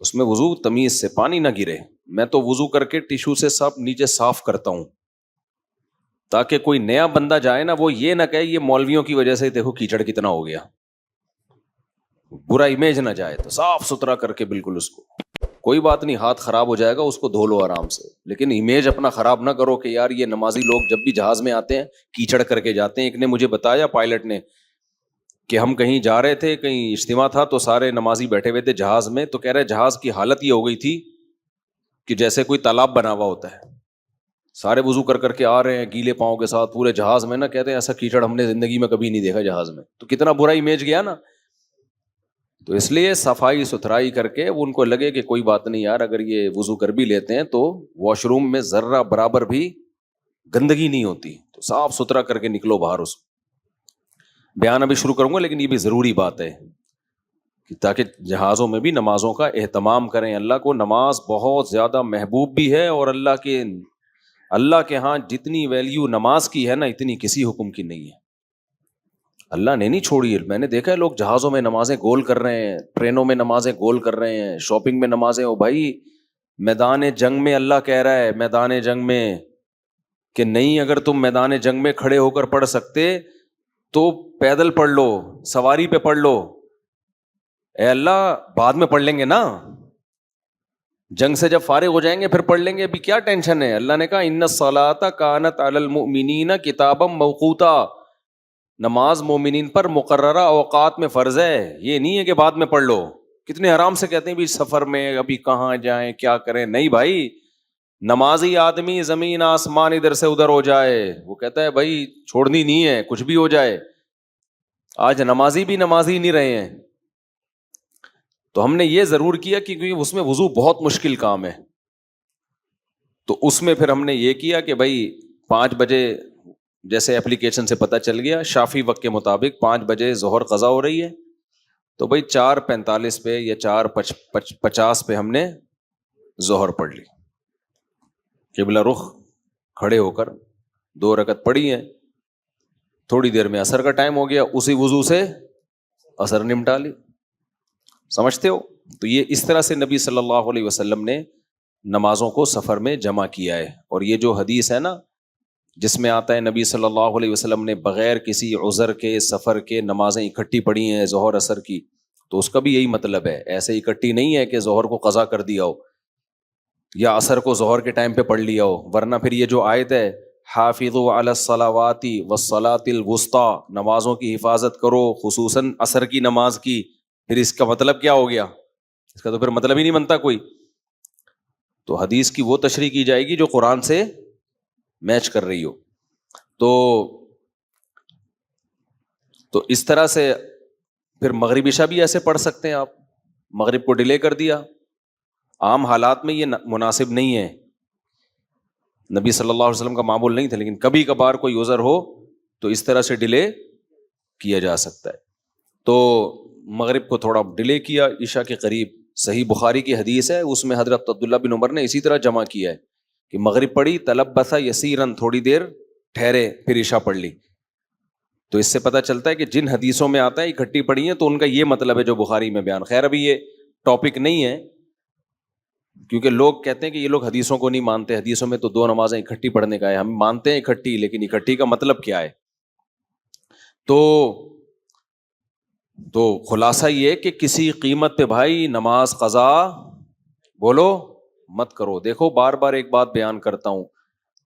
اس میں وضو تمیز سے، پانی نہ گرے. میں تو وضو کر کے ٹیشو سے سب نیچے صاف کرتا ہوں تاکہ کوئی نیا بندہ جائے نا وہ یہ نہ کہے یہ مولویوں کی وجہ سے دیکھو کیچڑ کتنا ہو گیا، برا امیج نہ جائے. تو صاف ستھرا کر کے بالکل اس کو، کوئی بات نہیں ہاتھ خراب ہو جائے گا اس کو دھو لو آرام سے، لیکن امیج اپنا خراب نہ کرو کہ یار یہ نمازی لوگ جب بھی جہاز میں آتے ہیں کیچڑ کر کے جاتے ہیں. ایک نے مجھے بتایا پائلٹ نے کہ ہم کہیں جا رہے تھے، کہیں اجتماع تھا تو سارے نمازی بیٹھے ہوئے تھے جہاز میں، تو کہہ رہے جہاز کی حالت یہ ہو گئی تھی کہ جیسے کوئی تالاب بنا ہوا ہوتا ہے، سارے وضو کر کر کے آ رہے ہیں گیلے پاؤں کے ساتھ پورے جہاز میں نا. کہتے ہیں ایسا کیچڑ ہم نے زندگی میں کبھی نہیں دیکھا جہاز میں. تو کتنا برا امیج گیا نا. تو اس لیے صفائی ستھرائی کر کے ان کو لگے کہ کوئی بات نہیں یار اگر یہ وضو کر بھی لیتے ہیں تو واش روم میں ذرہ برابر بھی گندگی نہیں ہوتی، تو صاف ستھرا کر کے نکلو باہر. اس بیان ابھی شروع کروں گا لیکن یہ بھی ضروری بات ہے کہ تاکہ جہازوں میں بھی نمازوں کا اہتمام کریں. اللہ کو نماز بہت زیادہ محبوب بھی ہے، اور اللہ کے ہاں جتنی ویلیو نماز کی ہے نا اتنی کسی حکم کی نہیں ہے. اللہ نے نہیں چھوڑی. میں نے دیکھا ہے لوگ جہازوں میں نمازیں گول کر رہے ہیں، ٹرینوں میں نمازیں گول کر رہے ہیں، شاپنگ میں نمازیں. او بھائی میدان جنگ میں اللہ کہہ رہا ہے میدان جنگ میں کہ نہیں اگر تم میدان جنگ میں کھڑے ہو کر پڑھ سکتے تو پیدل پڑھ لو، سواری پہ پڑھ لو. اے اللہ بعد میں پڑھ لیں گے نا، جنگ سے جب فارغ ہو جائیں گے پھر پڑھ لیں گے، ابھی کیا ٹینشن ہے. اللہ نے کہا ان الصلاۃ کانت علی المؤمنین کتابا موقوتا، نماز مومنین پر مقررہ اوقات میں فرض ہے. یہ نہیں ہے کہ بعد میں پڑھ لو. کتنے آرام سے کہتے ہیں بھی سفر میں ابھی کہاں جائیں کیا کریں. نہیں بھائی، نمازی آدمی زمین آسمان ادھر سے ادھر ہو جائے وہ کہتا ہے بھائی چھوڑنی نہیں ہے کچھ بھی ہو جائے. آج نمازی بھی نمازی نہیں رہے ہیں. تو ہم نے یہ ضرور کیا کیونکہ اس میں وضو بہت مشکل کام ہے. تو اس میں پھر ہم نے یہ کیا کہ بھائی 5 بجے جیسے اپلیکیشن سے پتہ چل گیا شافی وقت کے مطابق 5 بجے ظہر قضا ہو رہی ہے، تو بھائی 4:45 پہ یا 4:50 پہ ہم نے ظہر پڑھ لی، قبلہ رخ کھڑے ہو کر 2 رکعت پڑھی ہیں. تھوڑی دیر میں عصر کا ٹائم ہو گیا، اسی وضو سے عصر نمٹا لی. سمجھتے ہو؟ تو یہ اس طرح سے نبی صلی اللہ علیہ وسلم نے نمازوں کو سفر میں جمع کیا ہے. اور یہ جو حدیث ہے نا جس میں آتا ہے نبی صلی اللہ علیہ وسلم نے بغیر کسی عذر کے سفر کے نمازیں اکٹھی پڑھی ہیں ظہر عصر کی، تو اس کا بھی یہی مطلب ہے. ایسے اکٹھی نہیں ہے کہ ظہر کو قضا کر دیا ہو یا عصر کو ظہر کے ٹائم پہ پڑھ لیا ہو. ورنہ پھر یہ جو آیت ہے حافظوا علی الصلاوات والصلاۃ الوسطی، نمازوں کی حفاظت کرو خصوصاً عصر کی نماز کی، پھر اس کا مطلب کیا ہو گیا؟ اس کا تو پھر مطلب ہی نہیں بنتا کوئی. تو حدیث کی وہ تشریح کی جائے گی جو قرآن سے میچ کر رہی ہو. تو اس طرح سے پھر مغرب عشاء بھی ایسے پڑھ سکتے ہیں آپ. مغرب کو ڈیلے کر دیا، عام حالات میں یہ مناسب نہیں ہے، نبی صلی اللہ علیہ وسلم کا معمول نہیں تھا، لیکن کبھی کبھار کوئی عذر ہو تو اس طرح سے ڈیلے کیا جا سکتا ہے. تو مغرب کو تھوڑا ڈیلے کیا عشاء کے قریب. صحیح بخاری کی حدیث ہے اس میں حضرت عبداللہ بن عمر نے اسی طرح جمع کیا ہے کہ مغرب پڑھی تلبث یسیرا، تھوڑی دیر ٹھہرے پھر عشاء پڑھ لی. تو اس سے پتہ چلتا ہے کہ جن حدیثوں میں آتا ہے اکٹھی پڑھی ہیں تو ان کا یہ مطلب ہے جو بخاری میں بیان. خیر ابھی یہ ٹاپک نہیں ہے کیونکہ لوگ کہتے ہیں کہ یہ لوگ حدیثوں کو نہیں مانتے، حدیثوں میں تو 2 نمازیں اکٹھی پڑھنے کا ہے. ہم مانتے ہیں اکٹھی، لیکن اکٹھی کا مطلب کیا ہے؟ تو خلاصہ یہ کہ کسی قیمت پہ بھائی نماز قضا بولو مت کرو. دیکھو بار بار ایک بات بیان کرتا ہوں،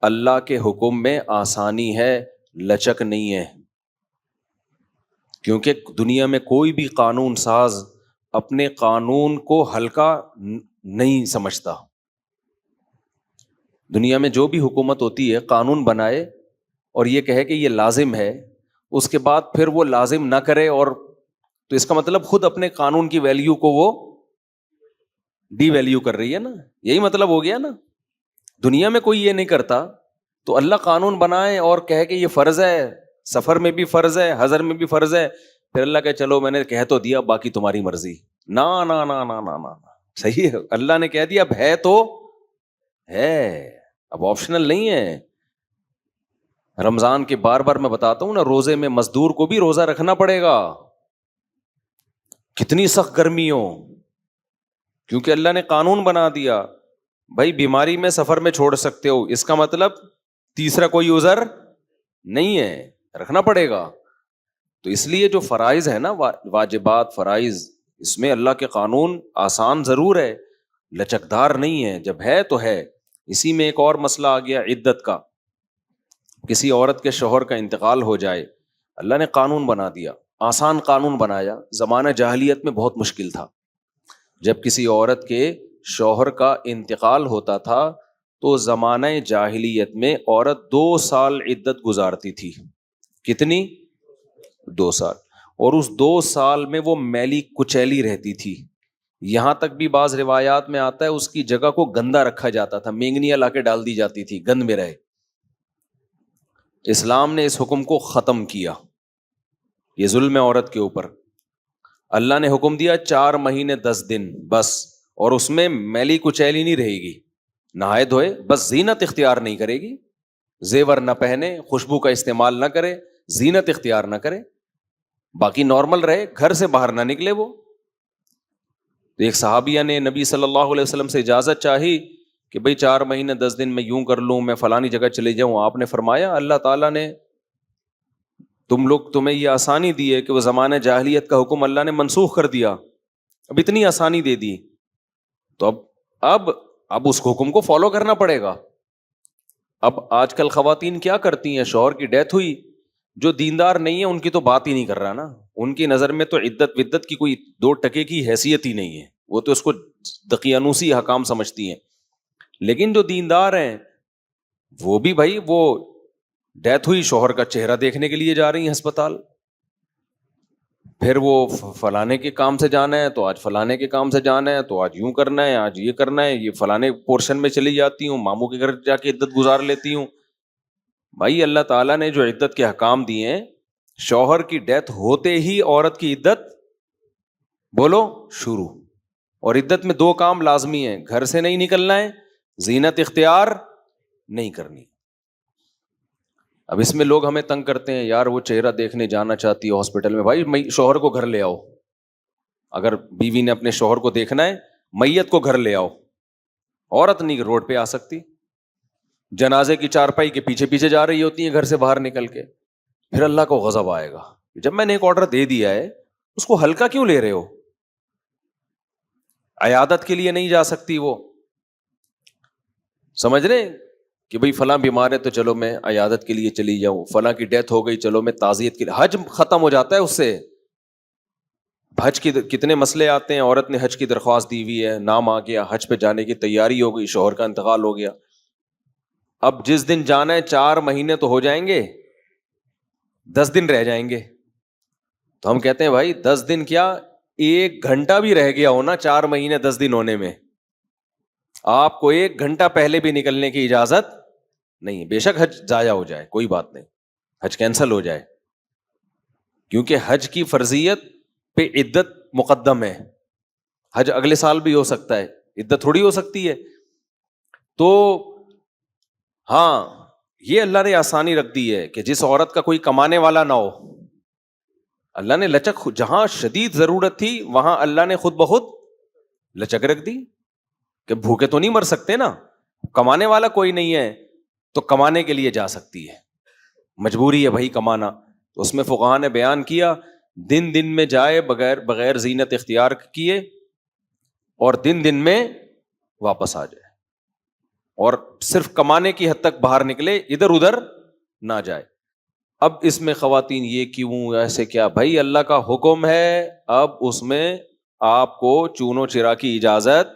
اللہ کے حکم میں آسانی ہے، لچک نہیں ہے. کیونکہ دنیا میں کوئی بھی قانون ساز اپنے قانون کو ہلکا نہیں سمجھتا. دنیا میں جو بھی حکومت ہوتی ہے قانون بنائے اور یہ کہے کہ یہ لازم ہے، اس کے بعد پھر وہ لازم نہ کرے، اور تو اس کا مطلب خود اپنے قانون کی ویلیو کو وہ ڈی ویلیو کر رہی ہے نا. یہی مطلب ہو گیا نا. دنیا میں کوئی یہ نہیں کرتا، تو اللہ قانون بنائے اور کہے کہ یہ فرض ہے، سفر میں بھی فرض ہے، حضر میں بھی فرض ہے، پھر اللہ کہ چلو میں نے کہہ تو دیا باقی تمہاری مرضی. نا نا نا نا نا نا صحیح ہے، اللہ نے کہہ دیا اب ہے تو ہے، اب آپشنل نہیں ہے. رمضان کے بار بار میں بتاتا ہوں نا، روزے میں مزدور کو بھی روزہ رکھنا پڑے گا، کتنی سخت گرمی ہو. کیونکہ اللہ نے قانون بنا دیا بھائی بیماری میں سفر میں چھوڑ سکتے ہو، اس کا مطلب تیسرا کوئی عذر نہیں ہے، رکھنا پڑے گا. تو اس لیے جو فرائض ہے نا، واجبات فرائض، اس میں اللہ کے قانون آسان ضرور ہے، لچکدار نہیں ہے، جب ہے تو ہے. اسی میں ایک اور مسئلہ آ گیا عدت کا. کسی عورت کے شوہر کا انتقال ہو جائے، اللہ نے قانون بنا دیا، آسان قانون بنایا. زمانہ جاہلیت میں بہت مشکل تھا. جب کسی عورت کے شوہر کا انتقال ہوتا تھا تو زمانہ جاہلیت میں عورت 2 سال عدت گزارتی تھی. کتنی؟ 2 سال. اور اس 2 سال میں وہ میلی کچیلی رہتی تھی. یہاں تک بھی بعض روایات میں آتا ہے اس کی جگہ کو گندا رکھا جاتا تھا، مینگنیاں لا کے ڈال دی جاتی تھی گند میں رہے. اسلام نے اس حکم کو ختم کیا، یہ ظلم ہے عورت کے اوپر. اللہ نے حکم دیا 4 مہینے 10 دن بس، اور اس میں میلی کچیلی نہیں رہے گی، نہائے دھوئے، بس زینت اختیار نہیں کرے گی، زیور نہ پہنے، خوشبو کا استعمال نہ کرے، زینت اختیار نہ کرے، باقی نارمل رہے، گھر سے باہر نہ نکلے. وہ ایک صحابیہ نے نبی صلی اللہ علیہ وسلم سے اجازت چاہی کہ بھئی 4 مہینے 10 دن میں یوں کر لوں، میں فلانی جگہ چلے جاؤں. آپ نے فرمایا اللہ تعالیٰ نے تمہیں یہ آسانی دی ہے کہ وہ زمانہ جاہلیت کا حکم اللہ نے منسوخ کر دیا، اب اتنی آسانی دے دی، تو اب اس حکم کو فالو کرنا پڑے گا. اب آج کل خواتین کیا کرتی ہیں، شوہر کی ڈیتھ ہوئی، جو دیندار نہیں ہے ان کی تو بات ہی نہیں کر رہا نا، ان کی نظر میں تو عدت ودت کی کوئی 2 ٹکے کی حیثیت ہی نہیں ہے، وہ تو اس کو دقیانوسی حکام سمجھتی ہیں. لیکن جو دیندار ہیں وہ بھی بھائی، وہ ڈیتھ ہوئی، شوہر کا چہرہ دیکھنے کے لیے جا رہی ہیں ہسپتال، پھر وہ فلانے کے کام سے جانا ہے تو آج فلانے کے کام سے جانا ہے، تو آج یوں کرنا ہے، آج یہ کرنا ہے، یہ فلانے پورشن میں چلی جاتی ہوں، ماموں کے گھر جا کے عدت گزار لیتی ہوں. بھائی اللہ تعالیٰ نے جو عدت کے حکام دیے ہیں، شوہر کی ڈیتھ ہوتے ہی عورت کی عدت بولو شروع. اور عدت میں 2 کام لازمی ہیں، گھر سے نہیں نکلنا ہے، زینت اختیار نہیں کرنی. اب اس میں لوگ ہمیں تنگ کرتے ہیں، یار وہ چہرہ دیکھنے جانا چاہتی ہے ہاسپٹل میں. بھائی شوہر کو گھر لے آؤ، اگر بیوی نے اپنے شوہر کو دیکھنا ہے میت کو گھر لے آؤ. عورت نہیں روڈ پہ آ سکتی، جنازے کی چارپائی کے پیچھے پیچھے جا رہی ہوتی ہیں گھر سے باہر نکل کے. پھر اللہ کو غضب آئے گا، جب میں نے ایک آرڈر دے دیا ہے اس کو ہلکا کیوں لے رہے ہو. عیادت کے لیے نہیں جا سکتی وہ، سمجھ رہے کہ بھئی فلاں بیمار ہے تو چلو میں عیادت کے لیے چلی جاؤں، فلاں کی ڈیتھ ہو گئی چلو میں تعزیت کے لیے. حج ختم ہو جاتا ہے اس سے. حج کی کتنے مسئلے آتے ہیں، عورت نے حج کی درخواست دی ہوئی ہے، نام آ گیا، حج پہ جانے کی تیاری ہو گئی، شوہر کا انتقال ہو گیا. اب جس دن جانا ہے 4 مہینے تو ہو جائیں گے، 10 دن رہ جائیں گے. تو ہم کہتے ہیں بھائی 10 دن کیا، 1 گھنٹہ بھی رہ گیا ہونا 4 مہینے 10 دن ہونے میں، آپ کو 1 گھنٹہ پہلے بھی نکلنے کی اجازت نہیں. بے شک حج ضائع ہو جائے کوئی بات نہیں، حج کینسل ہو جائے، کیونکہ حج کی فرضیت پہ عدت مقدم ہے. حج اگلے سال بھی ہو سکتا ہے، عدت تھوڑی ہو سکتی ہے. تو ہاں یہ اللہ نے آسانی رکھ دی ہے کہ جس عورت کا کوئی کمانے والا نہ ہو، اللہ نے لچک، جہاں شدید ضرورت تھی وہاں اللہ نے خود بخود لچک رکھ دی کہ بھوکے تو نہیں مر سکتے نا، کمانے والا کوئی نہیں ہے تو کمانے کے لیے جا سکتی ہے، مجبوری ہے بھائی کمانا. تو اس میں فقہاء نے بیان کیا دن میں جائے بغیر زینت اختیار کیے، اور دن میں واپس آ جائے، اور صرف کمانے کی حد تک باہر نکلے، ادھر ادھر نہ جائے. اب اس میں خواتین یہ کیوں ایسے کیا، بھائی اللہ کا حکم ہے، اب اس میں آپ کو چونو چرا کی اجازت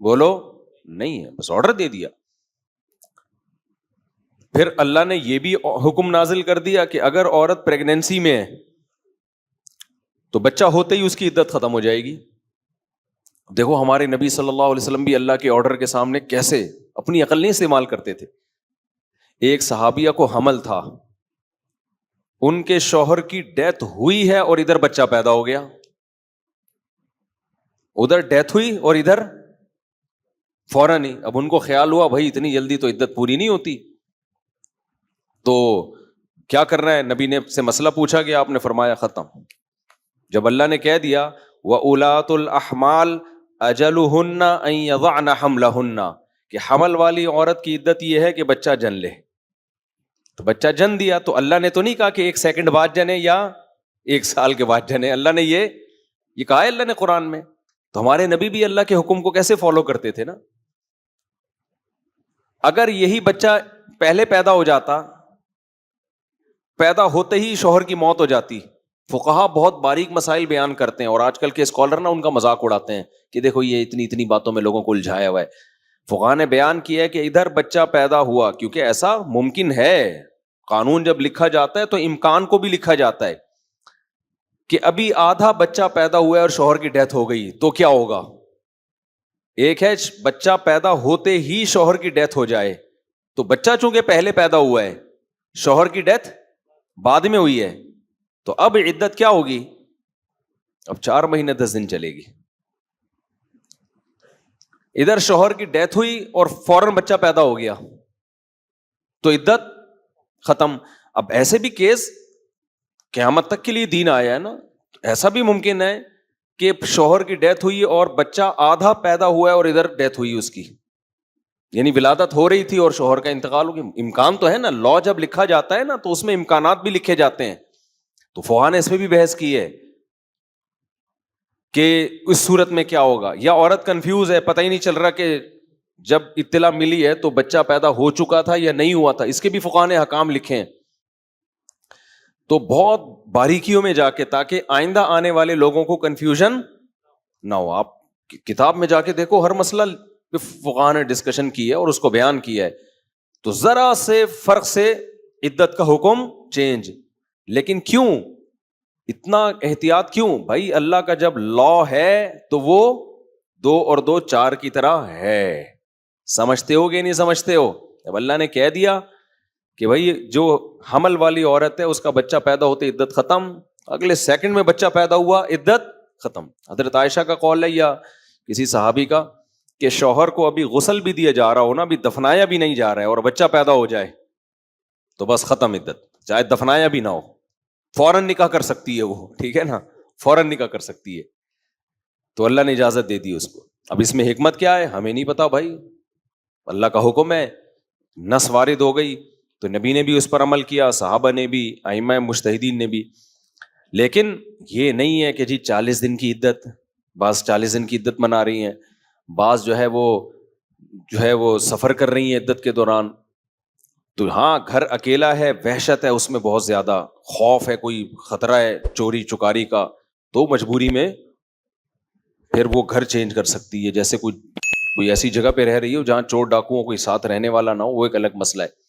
بولو نہیں ہے، بس آرڈر دے دیا. پھر اللہ نے یہ بھی حکم نازل کر دیا کہ اگر عورت پریگنینسی میں ہے تو بچہ ہوتے ہی اس کی عدت ختم ہو جائے گی. دیکھو ہمارے نبی صلی اللہ علیہ وسلم بھی اللہ کے آرڈر کے سامنے کیسے اپنی عقل نہیں استعمال کرتے تھے. ایک صحابیہ کو حمل تھا، ان کے شوہر کی ڈیتھ ہوئی ہے اور ادھر بچہ پیدا ہو گیا. ادھر ڈیتھ ہوئی اور ادھر فوراً ہی. اب ان کو خیال ہوا بھائی اتنی جلدی تو عدت پوری نہیں ہوتی، تو کیا کرنا ہے. نبی نے سے مسئلہ پوچھا گیا، آپ نے فرمایا ختم. جب اللہ نے کہہ دیا وَأُولَاتُ الْأَحْمَالِ اجلہن ان یضعن حملہن، کہ حمل والی عورت کی عدت یہ ہے کہ بچہ جن لے. تو بچہ جن دیا تو اللہ نے تو نہیں کہا کہ 1 سیکنڈ بعد جنے یا 1 سال کے بعد جنے. اللہ نے یہ کہا ہے اللہ نے قرآن میں. تو ہمارے نبی بھی اللہ کے حکم کو کیسے فالو کرتے تھے نا. اگر یہی بچہ پہلے پیدا ہو جاتا، پیدا ہوتے ہی شوہر کی موت ہو جاتی. فقہا بہت باریک مسائل بیان کرتے ہیں، اور آج کل کے اسکالر نا ان کا مذاق اڑاتے ہیں کہ دیکھو یہ اتنی باتوں میں لوگوں کو الجھایا ہوا ہے. فقہا نے بیان کیا ہے کہ ادھر بچہ پیدا ہوا، کیونکہ ایسا ممکن ہے، قانون جب لکھا جاتا ہے تو امکان کو بھی لکھا جاتا ہے کہ ابھی آدھا بچہ پیدا ہوا ہے اور شوہر کی ڈیتھ ہو گئی تو کیا ہوگا. ایک ہے بچہ پیدا ہوتے ہی شوہر کی ڈیتھ ہو جائے، تو بچہ چونکہ پہلے پیدا ہوا ہے، شوہر کی ڈیتھ بعد میں ہوئی ہے، تو اب عدت کیا ہوگی؟ اب 4 مہینے 10 دن چلے گی. ادھر شوہر کی ڈیتھ ہوئی اور فوراً بچہ پیدا ہو گیا تو عدت ختم. اب ایسے بھی کیس قیامت تک کے لیے دین آیا ہے نا، ایسا بھی ممکن ہے کہ شوہر کی ڈیتھ ہوئی اور بچہ آدھا پیدا ہوا ہے اور ادھر ڈیتھ ہوئی اس کی، یعنی ولادت ہو رہی تھی اور شوہر کا انتقال ہو گیا. امکان تو ہے نا، لا جب لکھا جاتا ہے نا تو اس میں امکانات بھی لکھے جاتے ہیں. تو فقہا نے اس میں بھی بحث کی ہے کہ اس صورت میں کیا ہوگا. یا عورت کنفیوز ہے، پتہ ہی نہیں چل رہا کہ جب اطلاع ملی ہے تو بچہ پیدا ہو چکا تھا یا نہیں ہوا تھا. اس کے بھی فقہا نے احکام لکھے ہیں. تو بہت باریکیوں میں جا کے، تاکہ آئندہ آنے والے لوگوں کو کنفیوژن نہ ہو. آپ کتاب میں جا کے دیکھو، ہر مسئلہ فقہا نے ڈسکشن کی ہے اور اس کو بیان کیا ہے. تو ذرا سے فرق سے عدت کا حکم چینج. لیکن کیوں اتنا احتیاط کیوں بھائی؟ اللہ کا جب لا ہے تو وہ 2 اور 2 4 کی طرح ہے. سمجھتے ہو کہ نہیں سمجھتے ہو؟ جب اللہ نے کہہ دیا کہ بھائی جو حمل والی عورت ہے اس کا بچہ پیدا ہوتے عدت ختم، اگلے سیکنڈ میں بچہ پیدا ہوا عدت ختم. حضرت عائشہ کا قول ہے یا کسی صحابی کا کہ شوہر کو ابھی غسل بھی دیا جا رہا ہو نا، ابھی دفنایا بھی نہیں جا رہا ہے، اور بچہ پیدا ہو جائے تو بس ختم عدت، چاہے دفنایا بھی نہ ہو، فوراً نکاح کر سکتی ہے وہ. ٹھیک ہے نا، فوراً نکاح کر سکتی ہے. تو اللہ نے اجازت دے دی اس کو. اب اس میں حکمت کیا ہے ہمیں نہیں پتا بھائی، اللہ کا حکم ہے، نص وارد ہو گئی تو نبی نے بھی اس پر عمل کیا، صحابہ نے بھی، ائمہ مجتہدین نے بھی. لیکن یہ نہیں ہے کہ جی 40 دن کی عدت، بعض 40 دن کی عدت منا رہی ہیں، بعض جو ہے وہ سفر کر رہی ہیں عدت کے دوران. تو ہاں گھر اکیلا ہے، وحشت ہے اس میں، بہت زیادہ خوف ہے، کوئی خطرہ ہے چوری چکاری کا، تو مجبوری میں پھر وہ گھر چینج کر سکتی ہے. جیسے کوئی ایسی جگہ پہ رہ رہی ہو جہاں چور ڈاکوؤں کوئی ساتھ رہنے والا نہ ہو، وہ ایک الگ مسئلہ ہے.